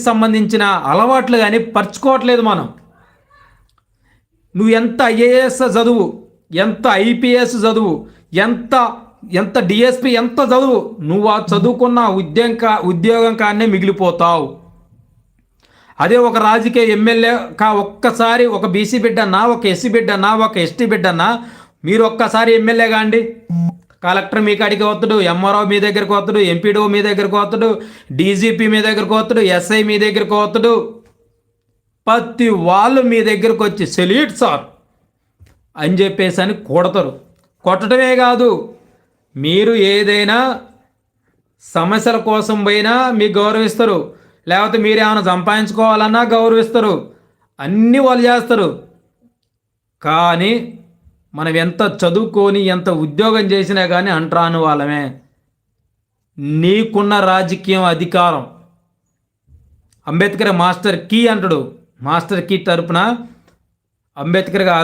సంబంధించిన అలవాట్లు కానీ పరుచుకోవట్లేదు మనం. నువ్వు ఎంత ఐఏఎస్ చదువు, ఎంత ఐపీఎస్ చదువు, ఎంత ఎంత డిఎస్పి ఎంత చదువు, నువ్వు ఆ చదువుకున్న ఉద్యోగం కానే మిగిలిపోతావు. అదే ఒక రాజకీయ ఎమ్మెల్యే ఒక్కసారి ఒక బీసీ బిడ్డన్నా, ఒక ఎస్సీ బిడ్డన్నా, ఒక ఎస్టీ బిడ్డన్నా మీరు ఒక్కసారి ఎమ్మెల్యే కాండి, కలెక్టర్ మీ కాడికి వస్తాడు, ఎంఆర్ఓ మీ దగ్గరికి వస్తాడు, ఎంపీడో మీ దగ్గరికి వస్తాడు, డీజీపీ మీ దగ్గరికి వస్తాడు, ఎస్ఐ మీ దగ్గరికి వస్తాడు. ప్రతి వాళ్ళు మీ దగ్గరకు వచ్చి సెల్యూట్ సార్ అని చెప్పేసి అని కొడతారు. కొట్టడమే కాదు, మీరు ఏదైనా సమస్యల కోసం పోయినా మీకు గౌరవిస్తారు, లేకపోతే మీరు ఏమైనా సంపాదించుకోవాలన్నా గౌరవిస్తారు, అన్నీ వాళ్ళు చేస్తారు. కానీ మనం ఎంత చదువుకొని ఎంత ఉద్యోగం చేసినా కానీ అంటరాని వాళ్ళమే. నీకున్న రాజకీయం అధికారం, అంబేద్కర్ మాస్టర్ కీ అంటాడు, మాస్టర్ కీ తరపున అంబేద్కర్గా